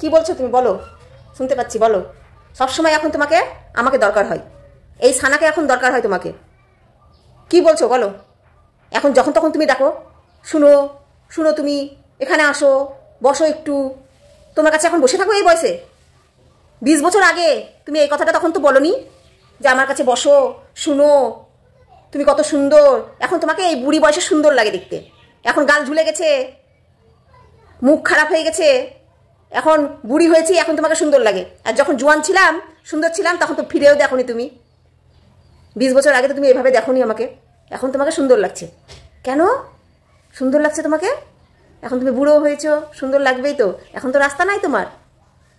কি বলছো তুমি? বলো, শুনতে পাচ্ছি, বলো। সবসময় এখন তোমাকে আমাকে দরকার হয়, এই সানাকে এখন দরকার হয় তোমাকে। কি বলছো বলো? এখন যখন তখন তুমি ডাকো, শুনো শুনো, তুমি এখানে আসো, বসো একটু। তোমার কাছে এখন বসে থাকো এই বয়সে? 20 বছর আগে তুমি এই কথাটা তখন তো বলনি যে আমার কাছে বসো, শুনো, তুমি কত সুন্দর। এখন তোমাকে এই বুড়ি বয়সে সুন্দর লাগে দেখতে। এখন গাল ঝুলে গেছে, মুখ খারাপ হয়ে গেছে, এখন বুড়ি হয়েছি, এখন তোমাকে সুন্দর লাগে। আর যখন জোয়ান ছিলাম, সুন্দর ছিলাম, তখন তো ফিরেও দেখোনি তুমি। 20 বছর আগে তো তুমি এভাবে দেখোনি আমাকে। এখন তোমাকে সুন্দর লাগছে কেন? সুন্দর লাগছে তোমাকে? এখন তুমি বুড়ো হয়েছো, সুন্দর লাগবেই তো। এখন তো রাস্তা নাই তোমার।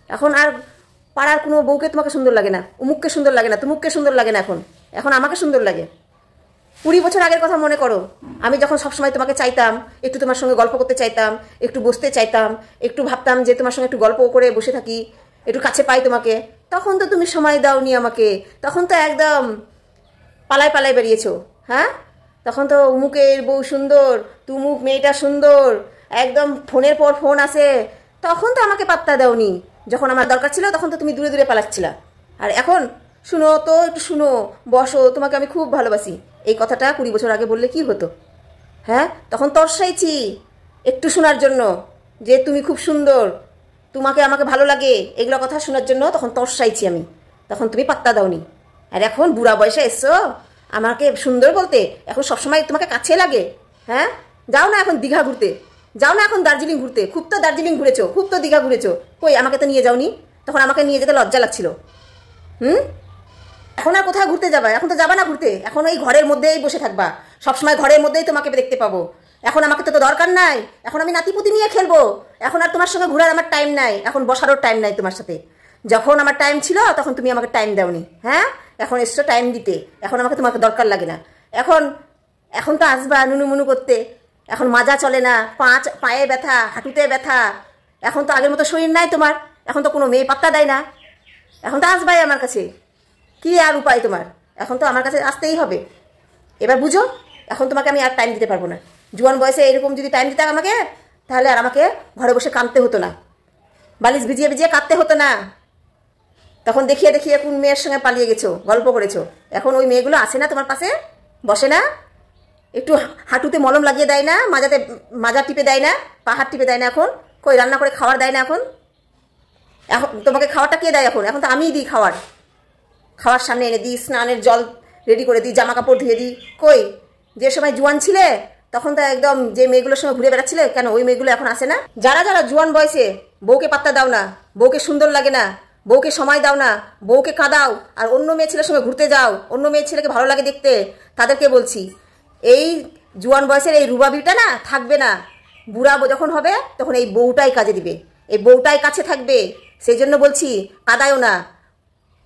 এখন আর পাড়ার কোনো বউকে তোমাকে সুন্দর লাগে না, উমুককে সুন্দর লাগে না, তুমুককে সুন্দর লাগে না। এখন এখন আমাকে সুন্দর লাগে। 20 বছর আগের কথা মনে করো, আমি যখন সবসময় তোমাকে চাইতাম, একটু তোমার সঙ্গে গল্প করতে চাইতাম, একটু বসতে চাইতাম, একটু ভাবতাম যে তোমার সঙ্গে একটু গল্প করে বসে থাকি, একটু কাছে পাই তোমাকে, তখন তো তুমি সময় দাওনি আমাকে। তখন তো একদম পালায় পালায় বেরিয়েছো। হ্যাঁ, তখন তো উমুকের বউ সুন্দর, তুমুক মেয়েটা সুন্দর, একদম ফোনের পর ফোন আসে, তখন তো আমাকে পাত্তা দাওনি। যখন আমার দরকার ছিল তখন তো তুমি দূরে দূরে পালাচ্ছিলা। আর এখন শুনো তো, একটু শুনো, বসো, তোমাকে আমি খুব ভালোবাসি। এই কথাটা 20 বছর আগে বললে কি হতো? হ্যাঁ, তখন তরসাইছি একটু শোনার জন্য যে তুমি খুব সুন্দর, তোমাকে আমাকে ভালো লাগে, এগুলো কথা শোনার জন্য তখন তরসাইছি আমি। তখন তুমি পাত্তা দাওনি। আর এখন বুড়া বয়সে এসছো আমাকে সুন্দর বলতে, এখন সবসময় তোমাকে কাছে লাগে। হ্যাঁ, যাও না এখন দীঘা ঘুরতে, যাও না এখন দার্জিলিং ঘুরতে। খুব তো দার্জিলিং ঘুরেছো, খুব তো দীঘা ঘুরেছো, কই আমাকে তো নিয়ে যাওনি। তখন আমাকে নিয়ে যেতে লজ্জা লাগছিল। হুম, এখন আর কোথায় ঘুরতে যাবা? এখন তো যাবা না ঘুরতে, এখন ওই ঘরের মধ্যেই বসে থাকবা, সবসময় ঘরের মধ্যেই তোমাকে দেখতে পাবো। এখন আমাকে তো দরকার নাই, এখন আমি নাতিপুতি নিয়ে খেলবো। এখন আর তোমার সঙ্গে ঘোরার আমার টাইম নাই, এখন বসারও টাইম নাই তোমার সাথে। যখন আমার টাইম ছিল তখন তুমি আমাকে টাইম দাওনি। হ্যাঁ, এখন এসছো টাইম দিতে, এখন আমাকে তোমাকে দরকার লাগে না। এখন এখন তো আসবা নুনু মুনু করতে। এখন মাজা চলে না, পায়ে ব্যথা, হাঁটুতে ব্যথা। এখন তো আগের মতো শরীর নাই তোমার, এখন তো কোনো মেয়ে পাত্তা দেয় না। এখন তো আসবাই আমার কাছে, কি আর উপায় তোমার? এখন তো আমার কাছে আসতেই হবে। এবার বুঝো, এখন তোমাকে আমি আর টাইম দিতে পারবো না। জোয়ান বয়সে এরকম যদি টাইম দিতে আমাকে, তাহলে আর আমাকে ঘরে বসে কাঁদতে হতো না, বালিশ ভিজিয়ে ভিজিয়ে কাঁদতে হতো না। তখন দেখিয়ে দেখিয়ে কোন মেয়ের সঙ্গে পালিয়ে গেছো, গল্প করেছো। এখন ওই মেয়েগুলো আসে না তোমার পাশে, বসে না, একটু হাঁটুতে মলম লাগিয়ে দেয় না, মাজা টিপে দেয় না, পা হাত টিপে দেয় না। এখন কই রান্না করে খাবার দেয় না। এখন এখন তোমাকে খাওয়ারটা কে দেয়? এখন এখন তো আমিই দিই খাওয়ার, খাওয়ার সামনে এনে দিই, স্নানের জল রেডি করে দিই, জামা কাপড় ধুয়ে দিই। কই যে সময় জোয়ান ছিলে তখন তো একদম যে মেয়েগুলোর সঙ্গে ঘুরে বেড়াচ্ছিলে, কেন ওই মেয়েগুলো এখন আসে না? যারা যারা জোয়ান বয়সে বউকে পাত্তা দাও না, বউকে সুন্দর লাগে না, বউকে সময় দাও না, বউকে কাঁদাও, আর অন্য মেয়ে ছেলের সঙ্গে ঘুরতে যাও, অন্য মেয়ে ছেলেকে ভালো লাগে দেখতে, তাদেরকে বলছি এই জোয়ান বয়সের এই রুবাবিটা না থাকবে না। বুড়া যখন হবে তখন এই বউটাই কাজে দিবে, এই বউটাই কাছে থাকবে। সেই জন্য বলছি কাঁদায়ও না।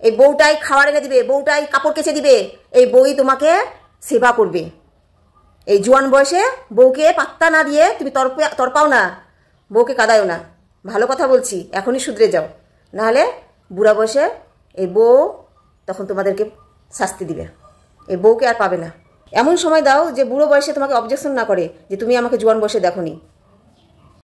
এই বউটাই খাবার এনে দিবে, বউটাই কাপড় কেচে দিবে, এই বউই তোমাকে সেবা করবে। এই জোয়ান বয়সে বউকে পাত্তা না দিয়ে তুমি তরপাও না, বউকে কাঁদায়ও না। ভালো কথা বলছি, এখনই শুধরে যাও, নাহলে বুড়া বয়সে এই বউ তখন তোমাদেরকে শাস্তি দিবে। এই বউকে আর পাবে না। এমন সময় দাও যে বুড়ো বয়সে তোমাকে অবজেকশন না করে যে তুমি আমাকে জোয়ান বয়সে দেখোনি।